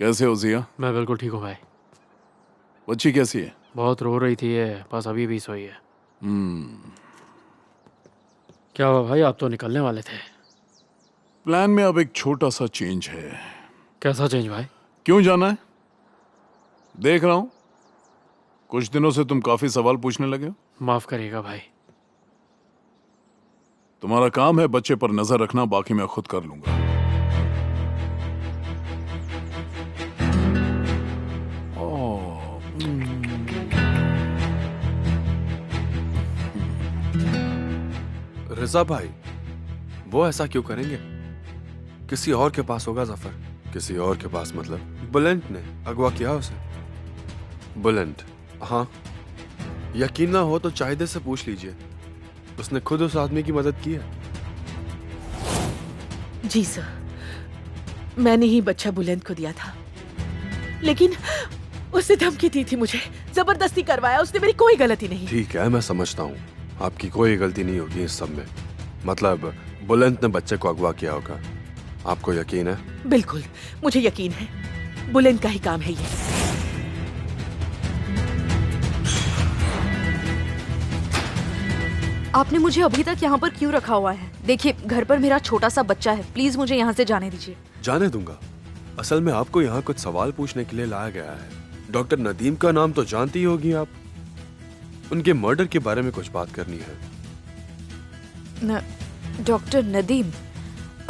कैसे हो जिया? मैं बिल्कुल ठीक हूँ भाई। बच्ची कैसी है? बहुत रो रही थी ये, बस अभी भी सोई है। क्या हुआ भाई, आप तो निकलने वाले थे। प्लान में अब एक छोटा सा चेंज है। कैसा चेंज भाई? क्यों जाना है? देख रहा हूं कुछ दिनों से तुम काफी सवाल पूछने लगे हो। माफ करिएगा भाई। तुम्हारा काम है बच्चे पर नजर रखना, बाकी मैं खुद कर लूंगा। रिजा भाई, वो ऐसा क्यों करेंगे? किसी और के पास होगा जफर। किसी और के पास मतलब बुलेंट ने अगवा किया उसे। बुलेंट? हाँ, यकीन ना हो तो चाहिदे से पूछ लीजिए, उसने खुद उस आदमी की मदद की है। जी सर, मैंने ही बच्चा बुलंद को दिया था, लेकिन उसने धमकी दी थी मुझे, जबरदस्ती करवाया, उसने मेरी कोई गलती नहीं। ठीक है, मैं समझता हूँ आपकी कोई गलती नहीं होगी इस सब में। मतलब बुलंद ने बच्चे को अगवा किया होगा, आपको यकीन है? बिल्कुल, मुझे यकीन है, बुलंद का ही काम है ये। आपने मुझे अभी तक यहाँ पर क्यों रखा हुआ है? देखिए, घर पर मेरा छोटा सा बच्चा है, प्लीज मुझे यहाँ से जाने दीजिए। जाने दूंगा। असल में आपको यहाँ कुछ सवाल पूछने के लिए लाया गया है। डॉक्टर नदीम का नाम तो जानती ही होगी आप, उनके मर्डर के बारे में कुछ बात करनी है। डॉक्टर नदीम?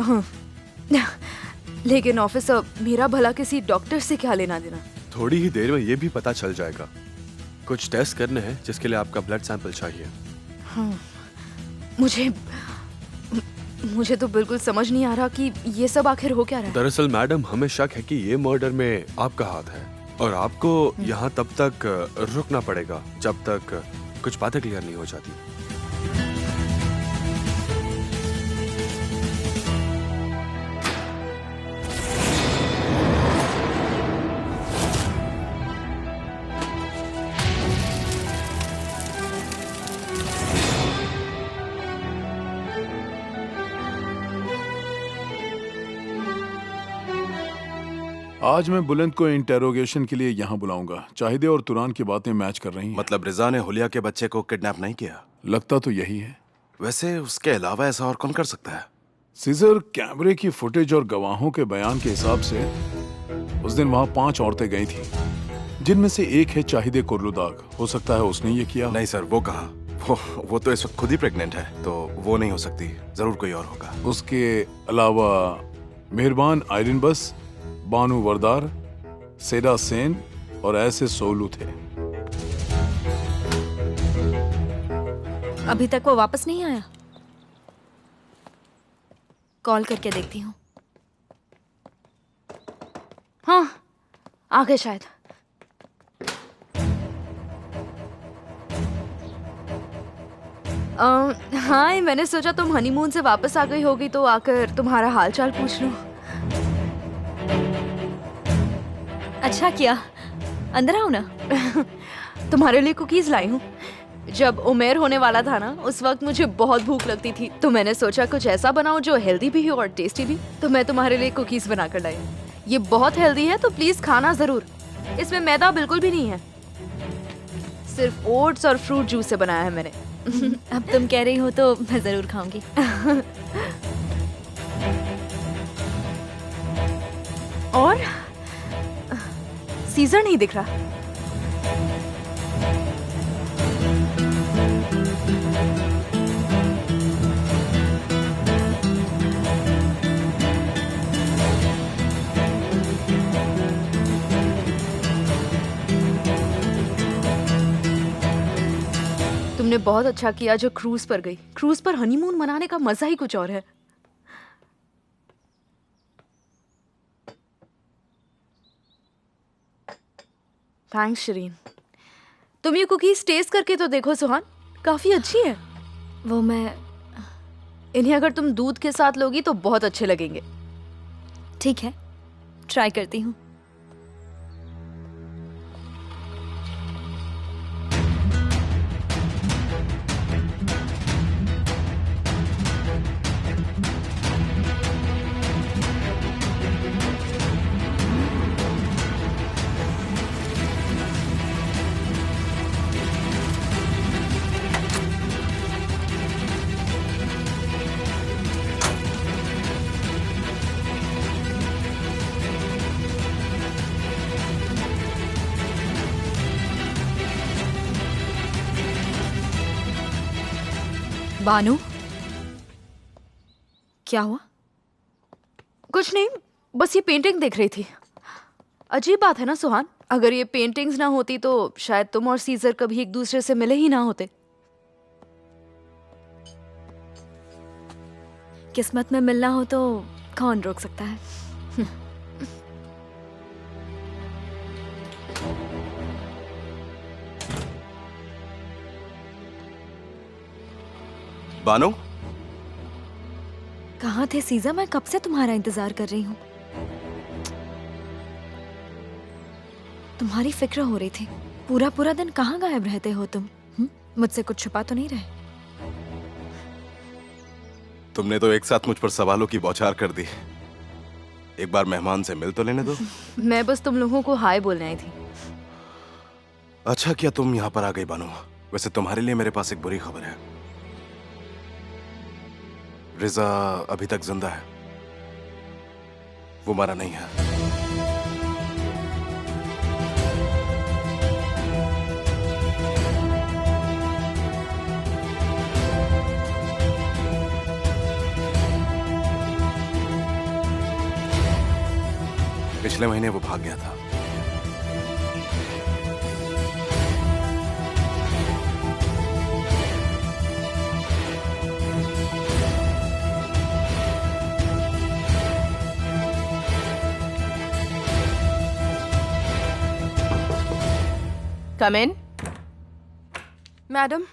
हाँ। लेकिन ऑफिसर, मेरा भला किसी डॉक्टर से क्या लेना देना? थोड़ी ही देर में ये भी पता चल जाएगा। कुछ टेस्ट करने हैं जिसके लिए आपका ब्लड सैंपल चाहिए। हाँ, मुझे तो बिल्कुल समझ नहीं आ रहा कि ये सब आखिर हो क्या रहा है। दरअसल मैडम, हमें शक है कि ये मर्डर में आपका हाथ है और आपको यहाँ तब तक रुकना पड़ेगा जब तक कुछ बातें क्लियर नहीं हो जाती। आज मैं बुलंद को इंटेरोगेशन के लिए यहाँ बुलाऊंगा। चाहिदे और तुरान की बातें मैच कर रही हैं। मतलब रिजा ने हुलिया के बच्चे को किडनैप नहीं किया? लगता तो यही है। वैसे उसके अलावा ऐसा और कौन कर सकता है? सीजर, कैमरे की फुटेज और गवाहों के बयान के हिसाब से उस दिन वहाँ 5 औरतें गई थी, जिनमें से एक है चाहिदे कुर्लुदाग। हो सकता है उसने ये किया। नहीं सर, वो कहा। वो तो इस वक्त खुद ही प्रेग्नेंट है, तो वो नहीं हो सकती। जरूर कोई और होगा। उसके अलावा मेहरबान आयरन बस, बानू वरदार, सेरा सेन और ऐसे सोलू थे। अभी तक वो वापस नहीं आया। कॉल करके देखती हूँ। हाँ, आ गए शायद। हाँ, मैंने सोचा तुम हनीमून से वापस आ गई होगी तो आकर तुम्हारा हालचाल पूछ लूं। अच्छा किया, अंदर आओ ना। तुम्हारे लिए कुकीज लाई हूँ। जब उमेर होने वाला था ना, उस वक्त मुझे बहुत भूख लगती थी, तो मैंने सोचा कुछ ऐसा बनाऊं जो हेल्दी भी हो और टेस्टी भी। तो मैं तुम्हारे लिए कुकीज बनाकर लाई हूँ। ये बहुत हेल्दी है, तो प्लीज खाना जरूर। इसमें मैदा बिल्कुल भी नहीं है, सिर्फ ओट्स और फ्रूट जूस से बनाया है मैंने। अब तुम कह रही हो तो मैं जरूर खाऊंगी। और सीजर नहीं दिख रहा। तुमने बहुत अच्छा किया जो क्रूज पर गई। क्रूज पर हनीमून मनाने का मजा ही कुछ और है। थैंक्स शरीन। तुम ये कुकीज टेस्ट करके तो देखो सुहान, काफी अच्छी है। वो मैं इन्हें अगर तुम दूध के साथ लोगी तो बहुत अच्छे लगेंगे। ठीक है, ट्राई करती हूँ। बानू, क्या हुआ? कुछ नहीं, बस ये पेंटिंग देख रही थी। अजीब बात है ना सुहान, अगर ये पेंटिंग्स ना होती तो शायद तुम और सीजर कभी एक दूसरे से मिले ही ना होते। किस्मत में मिलना हो तो कौन रोक सकता है। बानो, कहाँ थे सीजर? मैं कब से तुम्हारा इंतजार कर रही हूँ। तुम्हारी फिक्र हो रही थी। पूरा पूरा दिन कहाँ गायब रहते हो तुम? मुझसे कुछ छुपा तो नहीं रहे? तुमने तो एक साथ मुझ पर सवालों की बौछार कर दी। एक बार मेहमान से मिल तो लेने दो। मैं बस तुम लोगों को हाय बोलने आई थी। अच्छा किया तुम यहाँ पर आ गई बानो। वैसे तुम्हारे लिए मेरे पास एक बुरी खबर है। रिजा अभी तक जिंदा है, वो मरा नहीं है। पिछले महीने वो भाग गया था। कम इन। मैडम,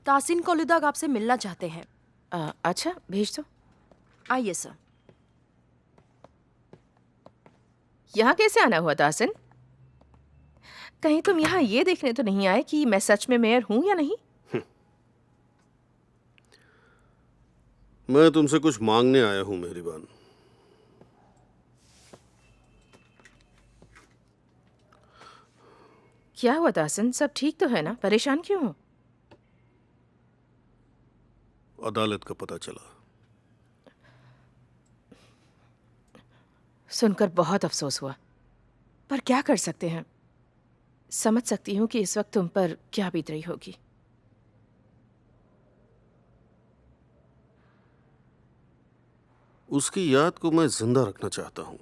तासीन कोलुदाग आपसे मिलना चाहते हैं। अच्छा, भेज दो। आइए सर। यहाँ कैसे आना हुआ तासिन? कहीं तुम यहाँ ये देखने तो नहीं आए कि मैं सच में मेयर हूँ या नहीं? मैं तुमसे कुछ मांगने आया हूँ मेहरबान। क्या हुआ तासिन? सब ठीक तो है ना? परेशान क्यों हो? अदालत का पता चला। सुनकर बहुत अफसोस हुआ, पर क्या कर सकते हैं। समझ सकती हूँ कि इस वक्त तुम पर क्या बीत रही होगी। उसकी याद को मैं जिंदा रखना चाहता हूँ।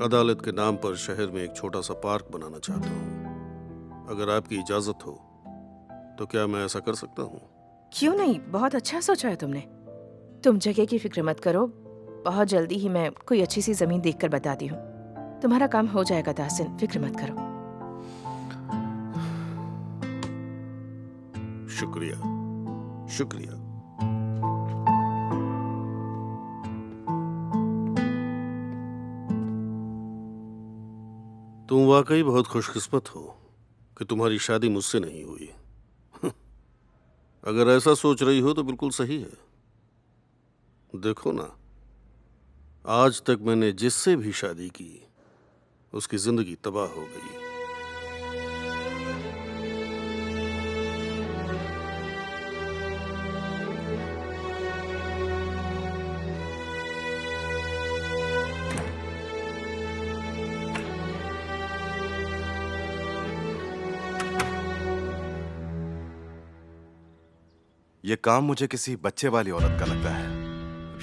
अदालत के नाम पर शहर में एक छोटा सा पार्क बनाना चाहता हूँ। अगर आपकी इजाजत हो तो क्या मैं ऐसा कर सकता हूँ? क्यों नहीं, बहुत अच्छा सोचा है तुमने। तुम जगह की फिक्र मत करो, बहुत जल्दी ही मैं कोई अच्छी सी जमीन देखकर बताती हूँ। तुम्हारा काम हो जाएगा तासिन, फिक्र मत करो। शुक्रिया, शुक्रिया। तुम वाकई बहुत खुशकिस्मत हो कि तुम्हारी शादी मुझसे नहीं हुई। अगर ऐसा सोच रही हो तो बिल्कुल सही है। देखो ना, आज तक मैंने जिससे भी शादी की उसकी जिंदगी तबाह हो गई। ये काम मुझे किसी बच्चे वाली औरत का लगता है।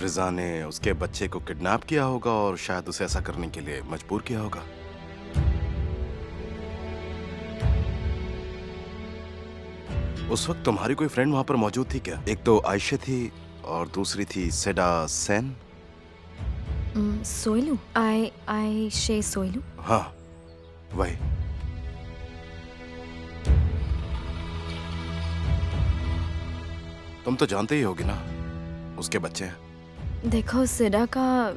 रिजा ने उसके बच्चे को किडनैप किया होगा और शायद उसे ऐसा करने के लिए मजबूर किया होगा। उस वक्त तुम्हारी कोई फ्रेंड वहां पर मौजूद थी क्या? एक तो आयशा थी और दूसरी थी सेडा सेन। सोइलू, आई शे सोइलू। हाँ, वही। तुम तो जानते ही होगी ना, उसके बच्चे हैं। देखो, सिडा का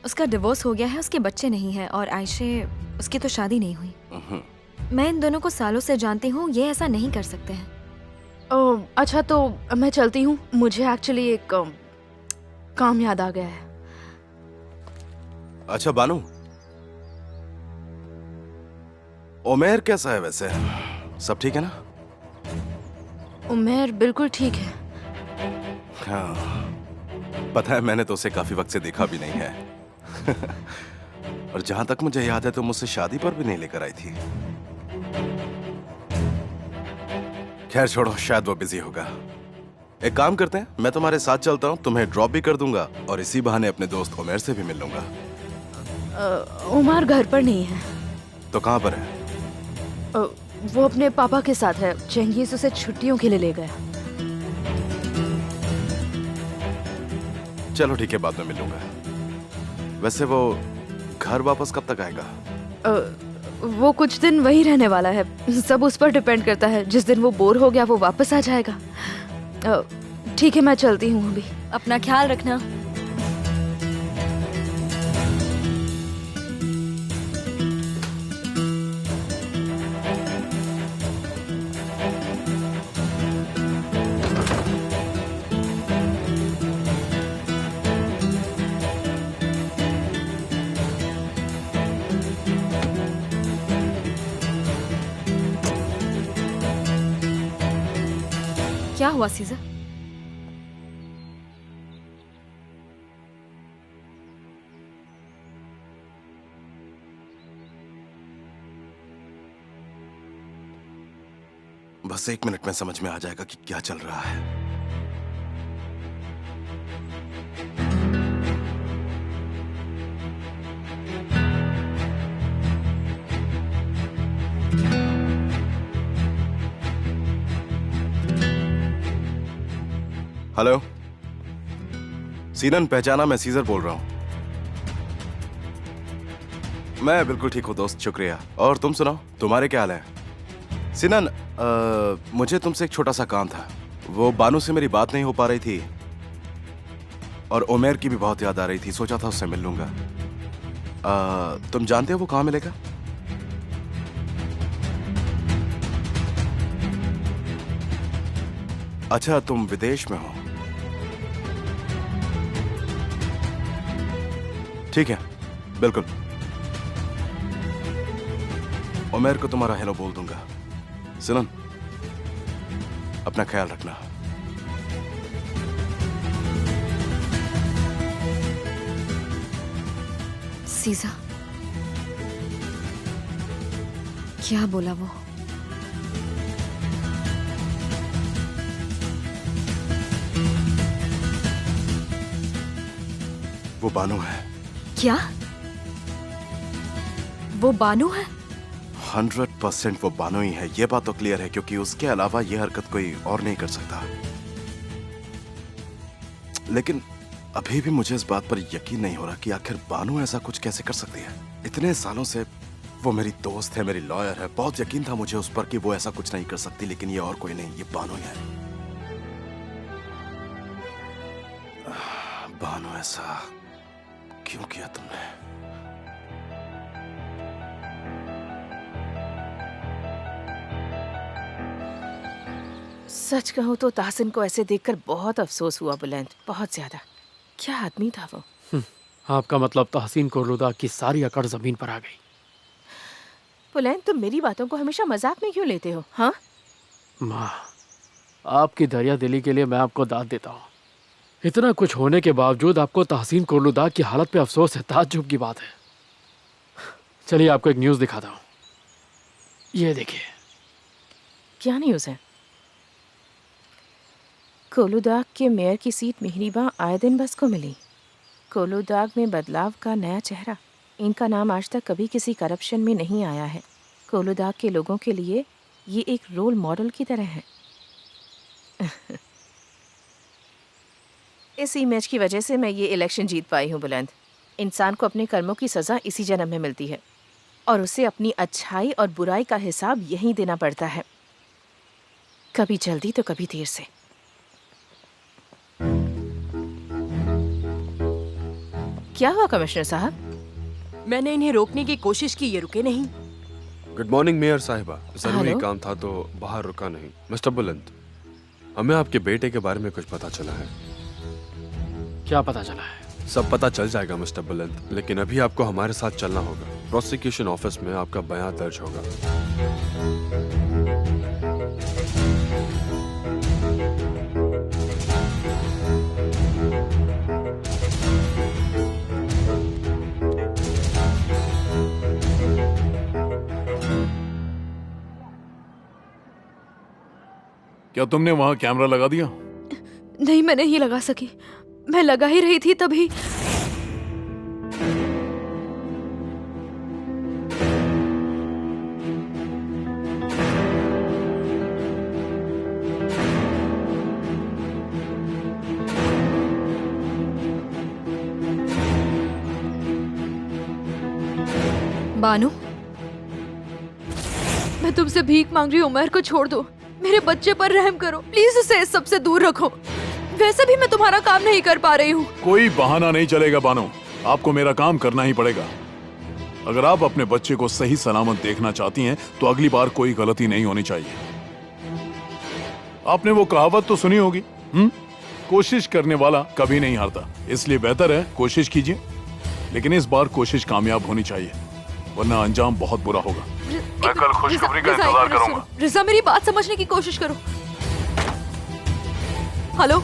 उसका डिवोर्स हो गया है, उसके बच्चे नहीं हैं, और आयशे उसकी तो शादी नहीं हुई। मैं इन दोनों को सालों से जानती हूँ, ये ऐसा नहीं कर सकते हैं। अच्छा तो मैं चलती हूँ। मुझे एक्चुअली एक काम याद आ गया है। अच्छा बानू, उमेर कैसा है वैसे? सब ठीक है ना? उमेर बिल्कुल ठीक है। हाँ, पता है मैंने तो उसे काफी वक्त से देखा भी नहीं है। और जहां तक मुझे याद है तो मुझसे शादी पर भी नहीं लेकर आई थी। खैर छोड़ो, शायद वो बिजी होगा। एक काम करते हैं, मैं तुम्हारे साथ चलता हूँ, तुम्हें ड्रॉप भी कर दूंगा और इसी बहाने अपने दोस्त उमर से भी मिल लूंगा। उमर घर पर नहीं है। तो कहाँ पर है? वो अपने पापा के साथ है। चेंगीज उसे छुट्टियों के लिए ले गया। चलो ठीक है, बाद में मिल लूंगा। वैसे वो घर वापस कब तक आएगा? वो कुछ दिन वही रहने वाला है। सब उस पर डिपेंड करता है। जिस दिन वो बोर हो गया वो वापस आ जाएगा। ठीक है, मैं चलती हूँ अभी। अपना ख्याल रखना। क्या हुआ सीजर? बस 1 मिनट में समझ में आ जाएगा कि क्या चल रहा है। हेलो सीनन, पहचाना? मैं सीजर बोल रहा हूं। मैं बिल्कुल ठीक हूं दोस्त, शुक्रिया। और तुम सुनाओ, तुम्हारे क्या हाल है? सीनन, मुझे तुमसे एक छोटा सा काम था। वो बानू से मेरी बात नहीं हो पा रही थी और उमेर की भी बहुत याद आ रही थी। सोचा था उससे मिल लूंगा। तुम जानते हो वो कहाँ मिलेगा? अच्छा, तुम विदेश में हो। ठीक है, बिल्कुल। उमेर को तुम्हारा हेलो बोल दूंगा। सुनन, अपना ख्याल रखना। सीजा, क्या बोला वो? वो बानू है। क्या? वो बानू है? 100% वो बानू ही है। ये बात तो क्लियर है, क्योंकि उसके अलावा ये हरकत कोई और नहीं कर सकता। लेकिन अभी भी मुझे इस बात पर यकीन नहीं हो रहा कि आखिर बानू ऐसा कुछ कैसे कर सकती है। इतने सालों से वो मेरी दोस्त है, मेरी लॉयर है। बहुत यकीन था मुझे उस पर कि वो ऐसा कुछ नहीं कर सकती, लेकिन ये और कोई नहीं, ये बानू ही है। बानू, ऐसा क्यों किया तुमने? सच कहूं तो ताहसिन को ऐसे देखकर बहुत अफसोस हुआ बुलंद, बहुत ज्यादा। क्या आदमी था वो। आपका मतलब तहसीन कुर्लुदा की सारी अकड़ जमीन पर आ गई। बुलंद, तुम मेरी बातों को हमेशा मजाक में क्यों लेते हो? हाँ, माँ, आपकी दरिया दिली के लिए मैं आपको दाद देता हूँ। इतना कुछ होने के बावजूद आपको तहसीन कुर्लुदा की हालत पे अफसोस है। ताज्जुब की बात है। चलिए आपको एक न्यूज़ दिखाता हूँ। ये देखिए। क्या न्यूज़ है? कोलूदाग के मेयर की सीट मिहरीबा आए दिन बस को मिली। कोलूदाग में बदलाव का नया चेहरा। इनका नाम आज तक कभी किसी करप्शन में नहीं आया है। कोलूदाग के लोगों के लिए ये एक रोल मॉडल की तरह है। इस इमेज की वजह से मैं ये इलेक्शन जीत पाई हूँ बुलंद। इंसान को अपने कर्मों की सज़ा इसी जन्म में मिलती है और उसे अपनी अच्छाई और बुराई का हिसाब यहीं देना पड़ता है, कभी जल्दी तो कभी देर से। क्या हुआ कमिश्नर साहब? मैंने इन्हें रोकने की कोशिश की, ये रुके नहीं। गुड मॉर्निंग मेयर साहिबा। जरूरी हेलो। काम था तो बाहर रुका नहीं। मिस्टर बुलंद, हमें आपके बेटे के बारे में कुछ पता चला है। क्या पता चला है? सब पता चल जाएगा मिस्टर बुलंद, लेकिन अभी आपको हमारे साथ चलना होगा। प्रोसिक्यूशन ऑफिस में आपका बयान दर्ज होगा। क्या तुमने वहां कैमरा लगा दिया? नहीं, मैं नहीं लगा सकी। मैं लगा ही रही थी तभी। बानू, मैं तुमसे भीख मांग रही हूँ, उमर को छोड़ दो। मेरे बच्चे पर रहम करो प्लीज, उसे इस सबसे दूर रखो। वैसे भी मैं तुम्हारा काम नहीं कर पा रही हूँ। कोई बहाना नहीं चलेगा बानो, आपको मेरा काम करना ही पड़ेगा। अगर आप अपने बच्चे को सही सलामत देखना चाहती हैं तो अगली बार कोई गलती नहीं होनी चाहिए। आपने वो कहावत तो सुनी होगी, कोशिश करने वाला कभी नहीं हारता। इसलिए बेहतर है कोशिश कीजिए, लेकिन इस बार कोशिश कामयाब होनी चाहिए, वरना अंजाम बहुत बुरा होगा। मैं कल खुशखबरी का इंतजार करूंगा। रिजा, मेरी बात समझने की कोशिश करो। हेलो,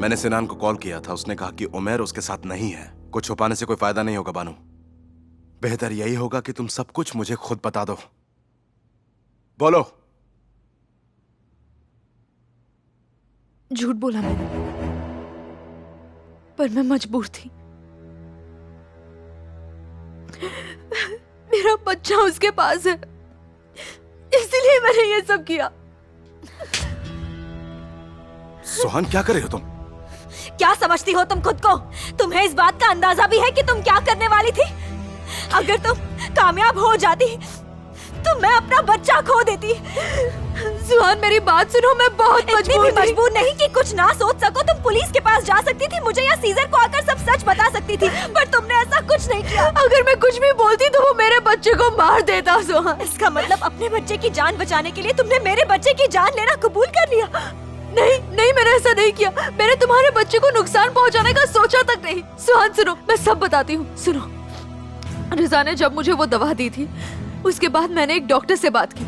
मैंने सिनान को कॉल किया था, उसने कहा कि उमर उसके साथ नहीं है। कुछ छुपाने से कोई फायदा नहीं होगा बानू, बेहतर यही होगा कि तुम सब कुछ मुझे खुद बता दो। बोलो। झूठ बोला मैंने, पर मैं मजबूर थी। मेरा बच्चा उसके पास है, इसलिए मैंने ये सब किया। सुहान, क्या कर रहे हो तुम? क्या समझती हो तुम खुद को? तुम्हें इस बात का अंदाजा भी है कि तुम क्या करने वाली थी? अगर तुम कामयाब हो जाती तो मैं अपना बच्चा खो देती। सुहान, मेरी बात सुनो, मैं बहुत मजबूर नहीं कि कुछ ना सोच सको। तुम पुलिस के पास जा सकती थी, मुझे या सीजर को आकर सब सच बता सकती थी, पर तुमने ऐसा कुछ नहीं किया। अगर मैं कुछ भी बोलती तो वो मेरे बच्चे को मार देता। सुहान, इसका मतलब अपने बच्चे की जान बचाने के लिए तुमने मेरे बच्चे की जान लेना कबूल कर लिया? नहीं नहीं, मैंने ऐसा नहीं किया। मैंने तुम्हारे बच्चे को नुकसान पहुंचाने का सोचा तक नहीं। सुहान सुनो, मैं सब बताती हूँ। सुनो, रिजा ने जब मुझे वो दवा दी थी, उसके बाद मैंने एक डॉक्टर से बात की।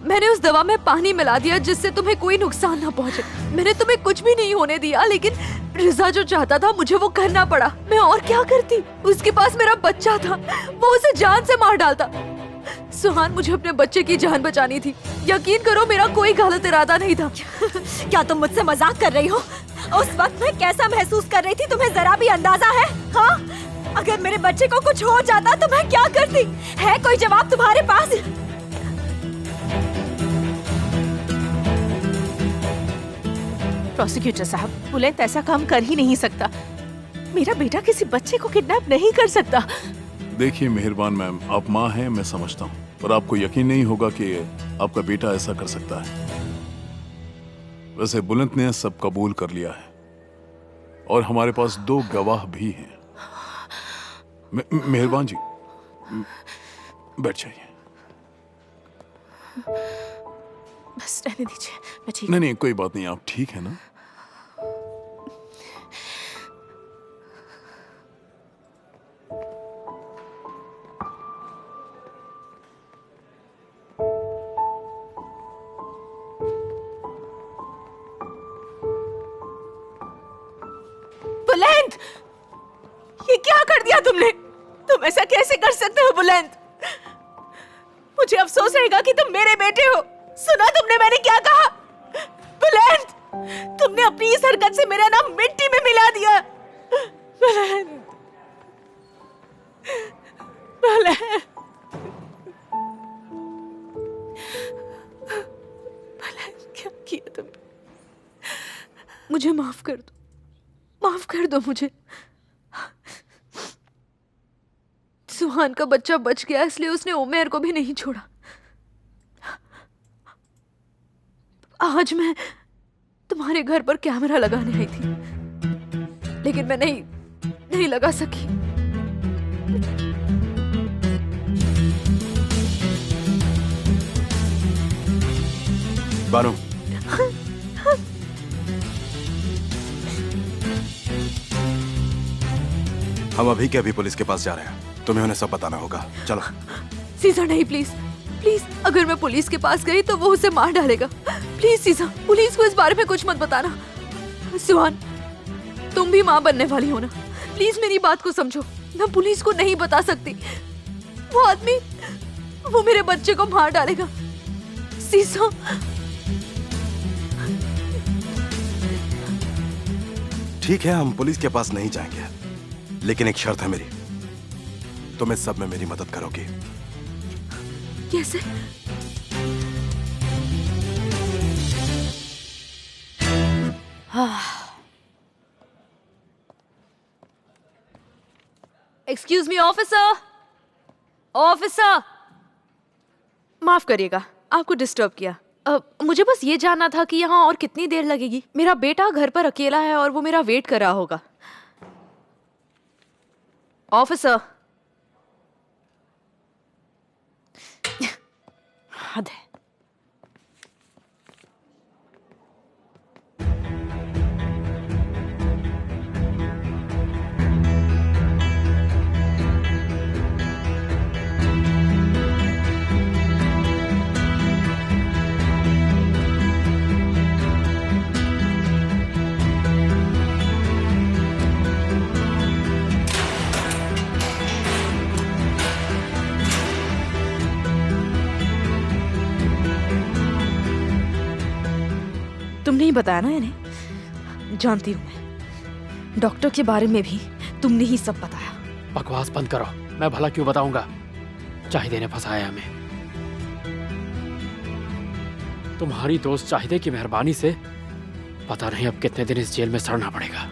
मैंने उस दवा में पानी मिला दिया जिससे तुम्हें कोई नुकसान ना पहुंचे। मैंने तुम्हें कुछ भी नहीं होने दिया, लेकिन रिजा जो चाहता था मुझे वो करना पड़ा। मैं और क्या करती? उसके पास मेरा बच्चा था, वो उसे जान से मार डालता। सुहान, मुझे अपने बच्चे की जान बचानी थी। यकीन करो, मेरा कोई गलत इरादा नहीं था। क्या तुम मुझसे मजाक कर रही हो? उस वक्त मैं कैसा महसूस कर रही थी तुम्हें जरा भी अंदाजा है? हाँ, अगर मेरे बच्चे को कुछ हो जाता तो मैं क्या करती? है कोई जवाब तुम्हारे पास? प्रोसिक्यूटर साहब, बुलंद ऐसा काम कर ही नहीं सकता। मेरा बेटा किसी बच्चे को किडनैप नहीं कर सकता। देखिए मेहरबान मैम, आप माँ हैं, मैं समझता हूँ, पर आपको यकीन नहीं होगा कि आपका बेटा ऐसा कर सकता है। वैसे बुलंद ने सब कबूल कर लिया है और हमारे पास 2 गवाह भी हैं। मेहरबान जी, बैठ जाइए। बस रहने दीजिए, मैं ठीक। नहीं, कोई बात नहीं, आप ठीक है ना? बुलंद, ये क्या कर दिया तुमने? तुम ऐसा कैसे कर सकते हो बुलंद? मुझे अफसोस रहेगा कि तुम मेरे बेटे हो। सुना तुमने मैंने क्या कहा? बुलंद, तुमने अपनी इस हरकत से मेरा नाम मिट्टी में मिला दिया। बुलंद, बुलंद, बुलंद, क्या किया तुमने? मुझे माफ कर दो, माफ कर दो मुझे। सुहान का बच्चा बच गया, इसलिए उसने उमेर को भी नहीं छोड़ा। आज मैं तुम्हारे घर पर कैमरा लगाने आई थी, लेकिन मैं नहीं लगा सकी। बानू, हम अभी के अभी पुलिस के पास जा रहे हैं, तुम्हें उन्हें सब बताना होगा। चलो। सीजा नहीं, प्लीज प्लीज, अगर मैं पुलिस के पास गई तो वो उसे मार डालेगा। प्लीज सीजा, पुलिस को इस बारे में कुछ मत बताना। सुहान, तुम भी माँ बनने वाली हो ना, प्लीज मेरी बात को समझो। मैं पुलिस को नहीं बता सकती, वो आदमी वो मेरे बच्चे को मार डालेगा। सीजा, ठीक है, हम पुलिस के पास नहीं जाएंगे, लेकिन एक शर्त है मेरी, तुम इस सब में मेरी मदद करोगी। कैसे? एक्सक्यूज मी ऑफिसर, ऑफिसर, माफ करिएगा आपको डिस्टर्ब किया। मुझे बस ये जानना था कि यहाँ और कितनी देर लगेगी। मेरा बेटा घर पर अकेला है और वो मेरा वेट कर रहा होगा। ऑफिसर, हद है। तुम नहीं बताया ना इन्हें? जानती हूँ मैं, डॉक्टर के बारे में भी तुमने ही सब बताया। बकवास बंद करो, मैं भला क्यों बताऊंगा? चाहिदे ने फंसाया हमें। तुम्हारी दोस्त चाहिदे की मेहरबानी से पता नहीं अब कितने दिन इस जेल में सड़ना पड़ेगा।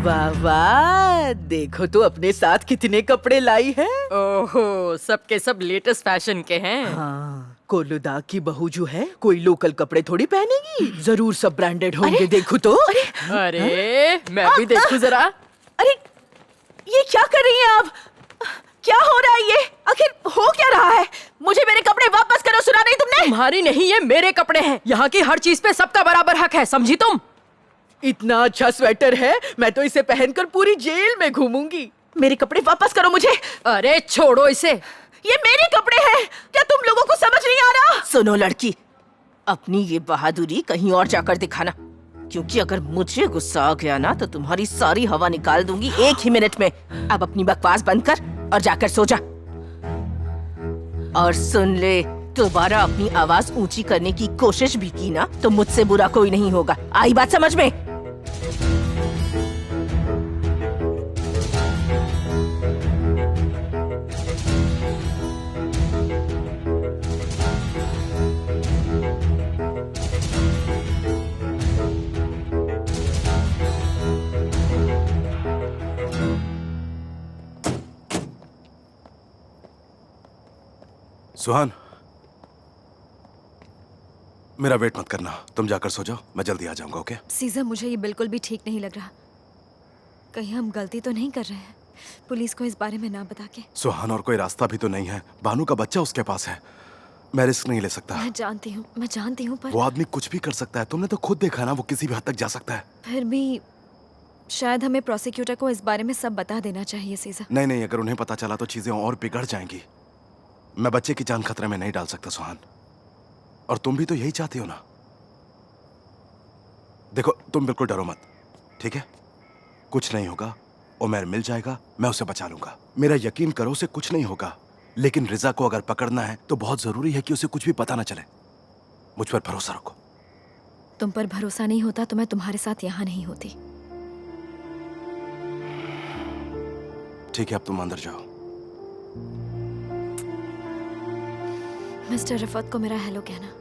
वाह वाह, देखो तो अपने साथ कितने कपड़े लाई है। ओहो, सब के सब लेटेस्ट फैशन के हैं। हाँ, कोलुदा की बहू जो है कोई लोकल कपड़े थोड़ी पहनेगी, जरूर सब ब्रांडेड होंगे। देखो तो। अरे मैं भी देखूं जरा। अरे ये क्या कर रही हैं आप? क्या हो रहा है ये? आखिर हो क्या रहा है? मुझे मेरे कपड़े वापस करो, सुना नहीं तुमने? तुम्हारी नहीं, ये मेरे कपड़े हैं। यहाँ की हर चीज पे सबका बराबर हक है, समझी तुम? इतना अच्छा स्वेटर है, मैं तो इसे पहनकर पूरी जेल में घूमूंगी। मेरे कपड़े वापस करो मुझे। अरे छोड़ो इसे, ये मेरे कपड़े हैं। क्या तुम लोगों को समझ नहीं आ रहा? सुनो लड़की, अपनी ये बहादुरी कहीं और जाकर दिखाना, क्योंकि अगर मुझे गुस्सा आ गया ना तो तुम्हारी सारी हवा निकाल दूंगी एक ही मिनट में। अब अपनी बकवास बंद कर और जाकर सो जा। और सुन ले, दोबारा अपनी आवाज ऊंची करने की कोशिश भी की ना तो मुझसे बुरा कोई नहीं होगा। आई बात समझ में? सुहान, मेरा वेट मत करना, तुम जाकर सो जाओ, मैं जल्दी आ जाऊंगा। ओके? सीजा, मुझे ये बिल्कुल भी ठीक नहीं लग रहा। कहीं हम गलती तो नहीं कर रहे हैं पुलिस को इस बारे में ना बता के? सुहान, और कोई रास्ता भी तो नहीं है। बानू का बच्चा उसके पास है, मैं रिस्क नहीं ले सकता। मैं जानती हूँ पर वो आदमी कुछ भी कर सकता है, तुमने तो खुद देखा ना, वो किसी भी हद तक जा सकता है। फिर भी शायद हमें प्रोसिक्यूटर को इस बारे में सब बता देना चाहिए। सीजा, नहीं, अगर उन्हें पता चला तो चीजें और बिगड़ जाएंगी। मैं बच्चे की जान खतरे में नहीं डाल सकता सुहान, और तुम भी तो यही चाहती हो ना। देखो, तुम बिल्कुल डरो मत, ठीक है? कुछ नहीं होगा, उमर मिल जाएगा, मैं उसे बचा लूंगा। मेरा यकीन करो, उसे कुछ नहीं होगा। लेकिन रिजा को अगर पकड़ना है तो बहुत जरूरी है कि उसे कुछ भी पता ना चले। मुझ पर भरोसा रखो। तुम पर भरोसा नहीं होता तो मैं तुम्हारे साथ यहाँ नहीं होती। ठीक है, अब तुम अंदर जाओ। मिस्टर रफत को मेरा हेलो कहना।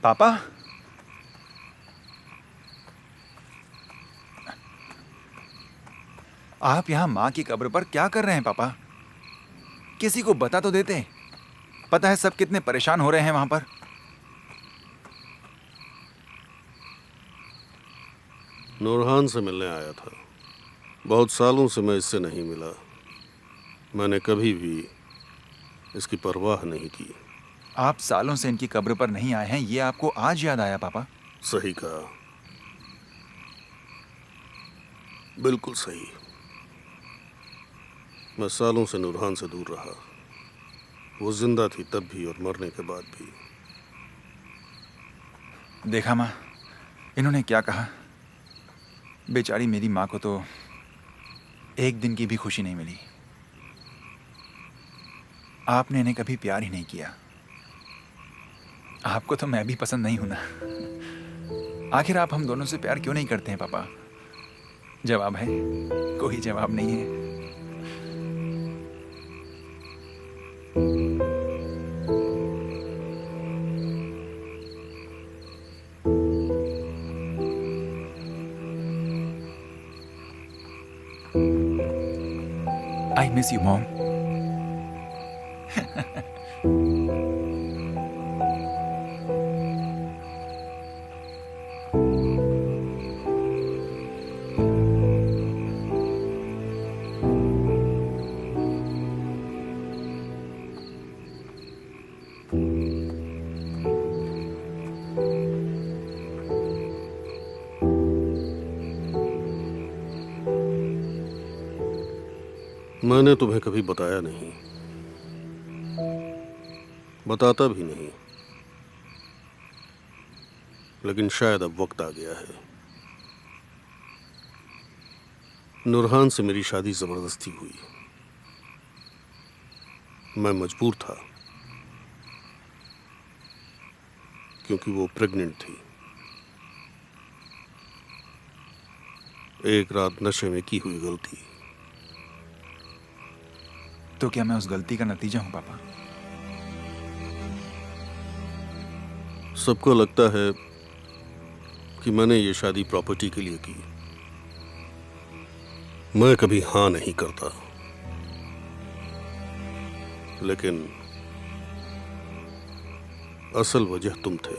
पापा, आप यहाँ माँ की कब्र पर क्या कर रहे हैं पापा? किसी को बता तो देते। पता है सब कितने परेशान हो रहे हैं वहां पर। नूरहान से मिलने आया था। बहुत सालों से मैं इससे नहीं मिला। मैंने कभी भी इसकी परवाह नहीं की। आप सालों से इनकी कब्र पर नहीं आए हैं, ये आपको आज याद आया पापा? सही कहा, बिल्कुल सही। मैं सालों से नूरहान से दूर रहा। वो जिंदा थी तब भी और मरने के बाद भी। देखा माँ, इन्होंने क्या कहा। बेचारी मेरी माँ को तो एक दिन की भी खुशी नहीं मिली। आपने इन्हें कभी प्यार ही नहीं किया। आपको तो मैं भी पसंद नहीं हूं ना। आखिर आप हम दोनों से प्यार क्यों नहीं करते हैं पापा? जवाब है? कोई जवाब नहीं है। I miss you, Mom. मैंने तुम्हें कभी बताया नहीं, बताता भी नहीं, लेकिन शायद अब वक्त आ गया है। नूरहान से मेरी शादी जबरदस्ती हुई। मैं मजबूर था क्योंकि वो प्रेग्नेंट थी। एक रात नशे में की हुई गलती। तो क्या मैं उस गलती का नतीजा हूं पापा? सबको लगता है कि मैंने ये शादी प्रॉपर्टी के लिए की। मैं कभी हां नहीं करता, लेकिन असल वजह तुम थे।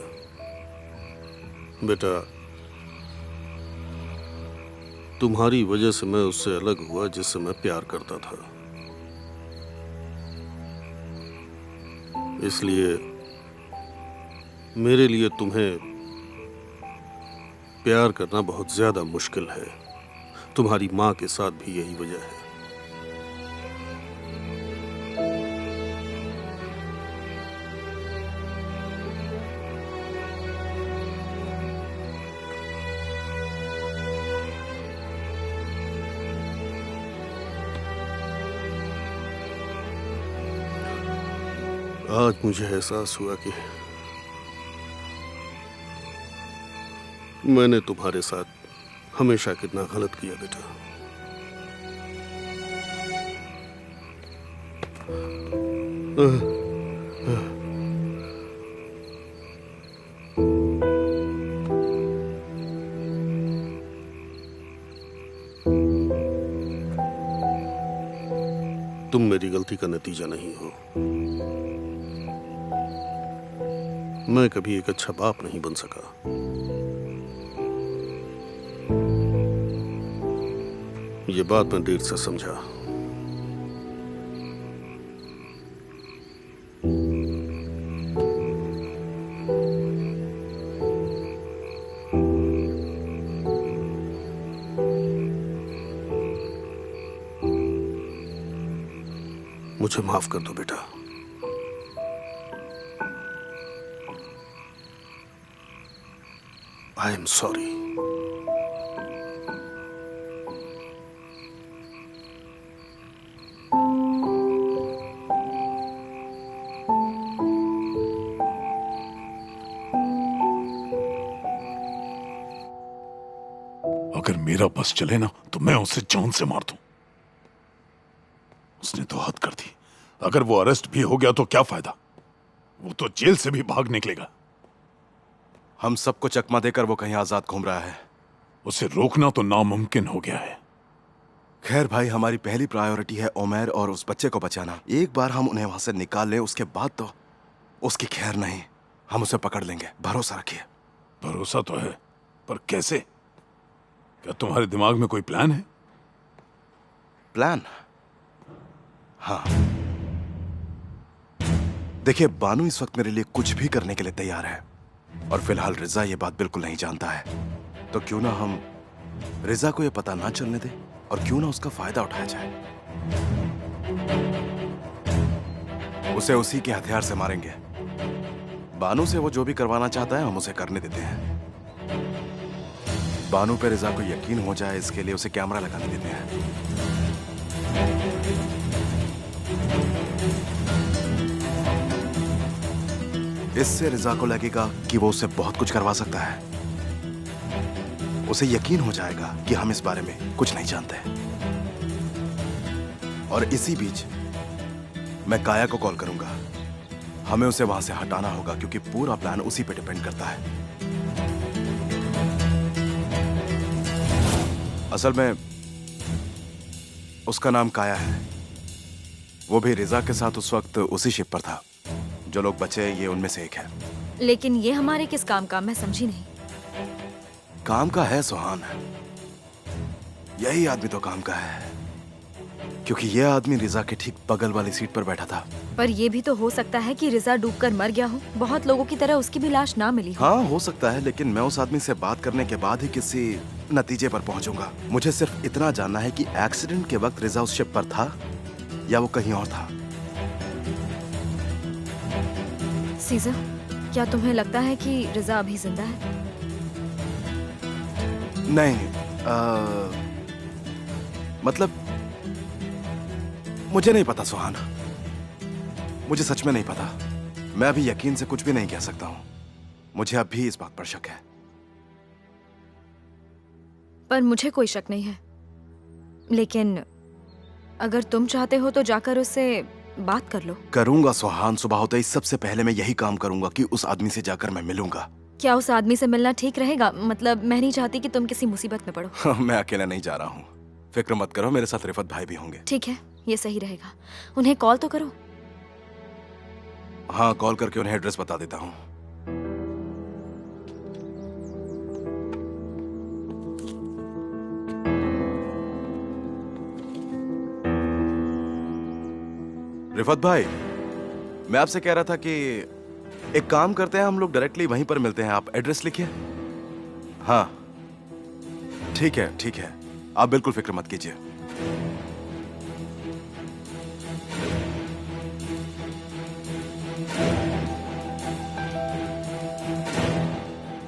बेटा, तुम्हारी वजह से मैं उससे अलग हुआ जिससे मैं प्यार करता था। इसलिए मेरे लिए तुम्हें प्यार करना बहुत ज्यादा मुश्किल है। तुम्हारी मां के साथ भी यही वजह है। आज मुझे एहसास हुआ कि मैंने तुम्हारे साथ हमेशा कितना गलत किया बेटा। तुम मेरी गलती का नतीजा नहीं हो। मैं कभी एक अच्छा बाप नहीं बन सका। ये बात मैं देर से समझा। मुझे माफ कर दो बेटा। I am sorry. अगर मेरा बस चले ना तो मैं उसे जान से मार दूं। उसने तो हद कर दी। अगर वो अरेस्ट भी हो गया तो क्या फायदा? वो तो जेल से भी भाग निकलेगा। हम सबको चकमा देकर वो कहीं आजाद घूम रहा है। उसे रोकना तो नामुमकिन हो गया है। खैर भाई, हमारी पहली प्रायोरिटी है उमैर और उस बच्चे को बचाना। एक बार हम उन्हें वहां से निकाल लें, उसके बाद तो उसकी खैर नहीं। हम उसे पकड़ लेंगे, भरोसा रखिए। भरोसा तो है, पर कैसे? क्या तुम्हारे दिमाग में कोई प्लान है? प्लान? हाँ, देखिए बानू इस वक्त मेरे लिए कुछ भी करने के लिए तैयार है, और फिलहाल रिजा ये बात बिल्कुल नहीं जानता है। तो क्यों ना हम रिजा को ये पता ना चलने दें, और क्यों ना उसका फायदा उठाया जाए। उसे उसी के हथियार से मारेंगे। बानू से वो जो भी करवाना चाहता है हम उसे करने देते हैं। बानू पे रिजा को यकीन हो जाए, इसके लिए उसे कैमरा लगाने देते हैं। इससे रिजा को लगेगा कि वो उससे बहुत कुछ करवा सकता है। उसे यकीन हो जाएगा कि हम इस बारे में कुछ नहीं जानते। और इसी बीच मैं काया को कॉल करूंगा। हमें उसे वहां से हटाना होगा, क्योंकि पूरा प्लान उसी पे डिपेंड करता है। असल में उसका नाम काया है। वो भी रिजा के साथ उस वक्त उसी शिप पर था। जो लोग बचे ये उनमें से एक है। लेकिन ये हमारे किस काम का, मैं समझी नहीं। काम का है सुहान, यही आदमी तो काम का है, क्योंकि यह आदमी रिजा के ठीक बगल वाली सीट पर बैठा था। पर ये भी तो हो सकता है कि रिजा डूबकर मर गया हो। बहुत लोगों की तरह उसकी भी लाश ना मिली हो। हाँ, हो सकता है, लेकिन मैं उस आदमी से बात करने के बाद ही किसी नतीजे पर पहुंचूंगा। मुझे सिर्फ इतना जानना है कि एक्सीडेंट के वक्त रिजा उस शिप पर था या वो कहीं और था। सीज़र, क्या तुम्हें लगता है कि रिजा अभी जिंदा है? नहीं, मतलब मुझे नहीं पता सुहाना, मुझे सच में नहीं पता। मैं अभी यकीन से कुछ भी नहीं कह सकता हूं। मुझे अब भी इस बात पर शक है। पर मुझे कोई शक नहीं है। लेकिन अगर तुम चाहते हो तो जाकर उससे बात कर लो। करूंगा सुहान, सुबह होते ही सबसे पहले मैं यही काम करूंगा कि उस आदमी से जाकर मैं मिलूंगा। क्या उस आदमी से मिलना ठीक रहेगा? मतलब मैं नहीं चाहती कि तुम किसी मुसीबत में पड़ो। मैं अकेला नहीं जा रहा हूँ, फिक्र मत करो, मेरे साथ रिफत भाई भी होंगे। ठीक है, ये सही रहेगा। उन्हें कॉल तो करो। हाँ, कॉल करके उन्हें एड्रेस बता देता हूँ। रिफत भाई, मैं आपसे कह रहा था कि एक काम करते हैं, हम लोग डायरेक्टली वहीं पर मिलते हैं। आप एड्रेस लिखिए। हाँ ठीक है, ठीक है, आप बिल्कुल फिक्र मत कीजिए।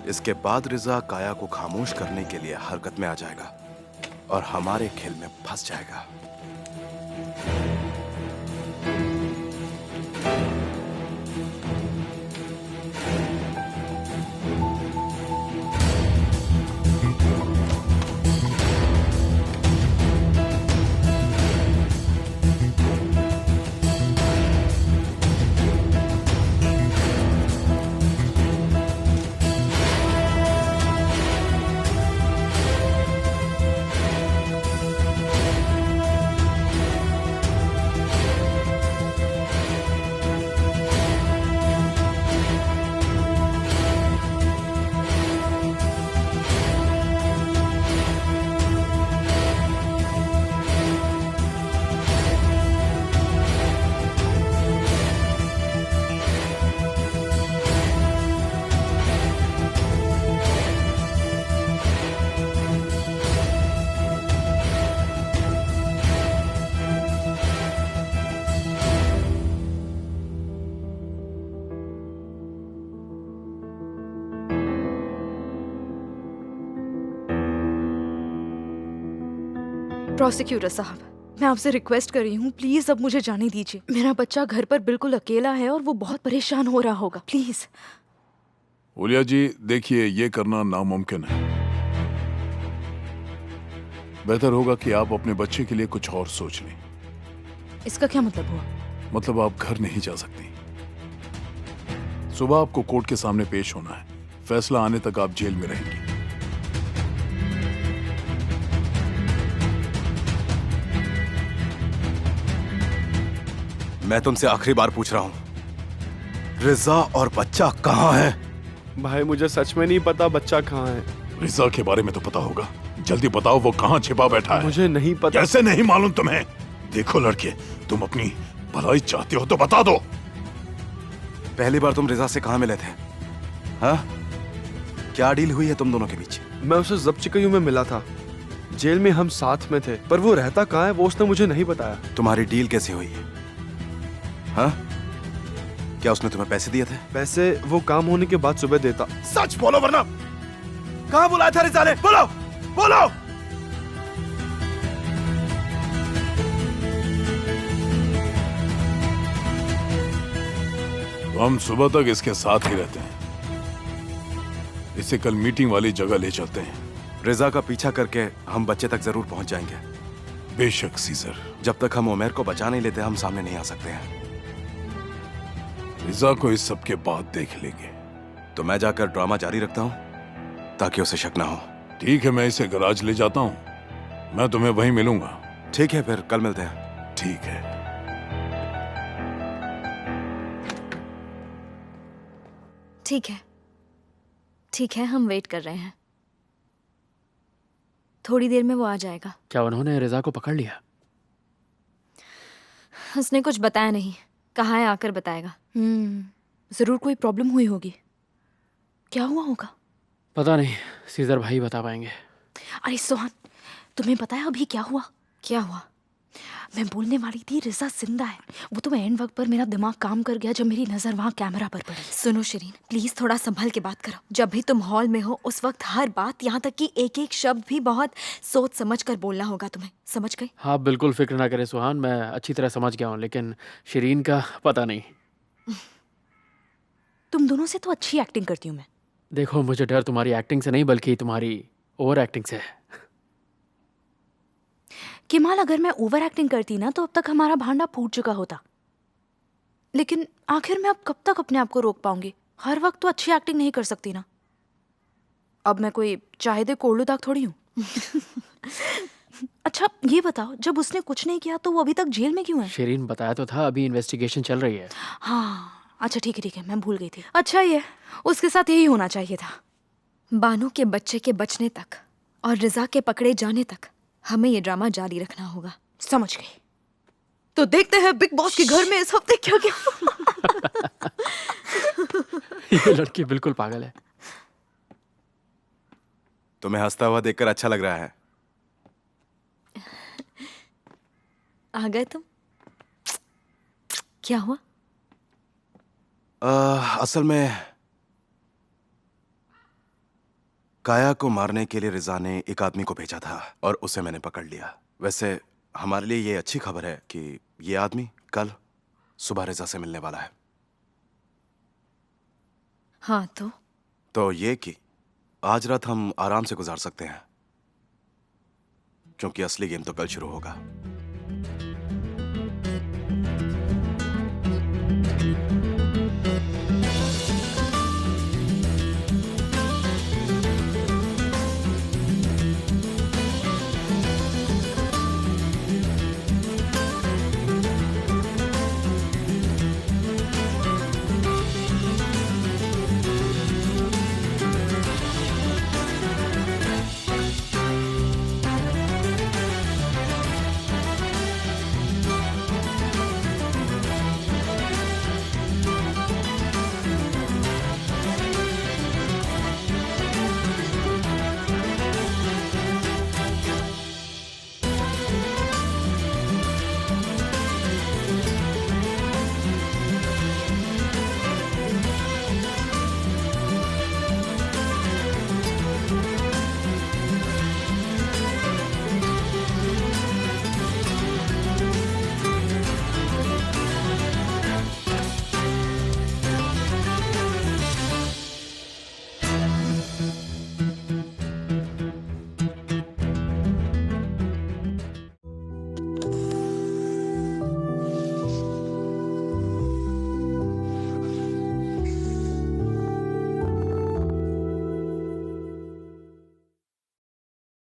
इसके बाद रिजा काया को खामोश करने के लिए हरकत में आ जाएगा और हमारे खेल में फंस जाएगा। प्रोसिक्यूटर साहब, मैं आपसे रिक्वेस्ट कर रही हूँ, प्लीज अब मुझे जाने दीजिए। मेरा बच्चा घर पर बिल्कुल अकेला है और वो बहुत परेशान हो रहा होगा, प्लीज। ओलिया जी, देखिए ये करना नामुमकिन है। बेहतर होगा कि आप अपने बच्चे के लिए कुछ और सोच लें। इसका क्या मतलब हुआ? मतलब आप घर नहीं जा सकती। सुबह आपको कोर्ट के सामने पेश होना है। फैसला आने तक आप जेल में रहेंगी। मैं तुमसे आखिरी बार पूछ रहा हूं, रिजा और बच्चा कहाँ है? भाई मुझे सच में नहीं पता बच्चा कहाँ है। रिजा के बारे में तो पता होगा, जल्दी बताओ वो कहाँ छिपा बैठा है। मुझे नहीं पता। कैसे नहीं मालूम तुम्हें? देखो लड़के, तुम अपनी भलाई चाहते हो तो बता दो। पहली बार तुम रिजा से कहाँ मिले थे? हाँ? क्या डील हुई है तुम दोनों के बीच? मैं उसे जब्चिकयू में मिला था। जेल में हम साथ में थे, पर वो रहता कहाँ है वो उसने मुझे नहीं बताया। तुम्हारी डील कैसे हुई है? हाँ? क्या उसने तुम्हें पैसे दिए थे? पैसे वो काम होने के बाद सुबह देता। सच बोलो वरना कहाँ बुलाया था रिजा ने? बोलो बोलो। तो हम सुबह तक इसके साथ ही रहते हैं। इसे कल मीटिंग वाली जगह ले चलते हैं। रिजा का पीछा करके हम बच्चे तक जरूर पहुंच जाएंगे। बेशक सीजर। जब तक हम उमर को बचा नहीं लेते हम सामने नहीं आ सकते हैं। रिजा को इस सब के बाद देख लेंगे। तो मैं जाकर ड्रामा जारी रखता हूं ताकि उसे शक ना हो। ठीक है, मैं इसे गराज ले जाता हूं। मैं तुम्हें वहीं मिलूंगा। ठीक है, फिर कल मिलते हैं। ठीक है। ठीक है, ठीक है, हम वेट कर रहे हैं। थोड़ी देर में वो आ जाएगा। क्या उन्होंने रिजा को पकड़ लिया? उसने कुछ बताया नहीं, कहा है आकर बताएगा। जरूर कोई प्रॉब्लम हुई होगी। क्या हुआ होगा? पता नहीं, सीजर भाई बता पाएंगे। अरे सोहन, तुम्हें पता है अभी क्या हुआ? क्या हुआ? मैं बोलने वाली थी रिजा जिंदा है। वो तो एंड वक्त पर मेरा दिमाग काम कर गया जब मेरी नजर वहाँ कैमरा पर पड़ी। सुनो शिरीन, प्लीज थोड़ा संभल के बात करो। जब भी तुम हॉल में हो उस वक्त हर बात, यहाँ तक कि एक एक शब्द भी बहुत सोच समझ कर बोलना होगा तुम्हें। समझ गई? हाँ बिल्कुल, फिक्र ना करें सुहान, मैं अच्छी तरह समझ गया हूँ, लेकिन शिरीन का पता नहीं। तुम दोनों से तो अच्छी एक्टिंग करती हूँ मैं। देखो, मुझे डर तुम्हारी एक्टिंग से नहीं बल्कि तुम्हारी ओवर एक्टिंग से है। केमाल, अगर मैं ओवर एक्टिंग करती ना तो अब तक हमारा भांडा फूट चुका होता। लेकिन आखिर मैं अब कब तक अपने आप को रोक पाऊंगी? हर वक्त तो अच्छी एक्टिंग नहीं कर सकती ना। अब मैं कोई चाहे कोल्लू दाग थोड़ी हूँ। अच्छा ये बताओ, जब उसने कुछ नहीं किया तो वो अभी तक जेल में क्यों है? शिरीन बताया तो था, अभी इन्वेस्टिगेशन चल रही है। हाँ अच्छा ठीक है, मैं भूल गई थी। अच्छा ये उसके साथ यही होना चाहिए था। बानो के बच्चे के बचने तक और रिजा के पकड़े जाने तक हमें ये ड्रामा जारी रखना होगा। समझ गई? तो देखते हैं बिग बॉस के घर में इस हफ्ते क्या क्या। ये लड़की बिल्कुल पागल है। तुम्हें हंसता हुआ देखकर अच्छा लग रहा है। आ गए तुम? क्या हुआ? असल में काया को मारने के लिए रिजा ने एक आदमी को भेजा था और उसे मैंने पकड़ लिया। वैसे हमारे लिए ये अच्छी खबर है कि ये आदमी कल सुबह रिजा से मिलने वाला है। हाँ तो ये कि आज रात हम आराम से गुजार सकते हैं, क्योंकि असली गेम तो कल शुरू होगा।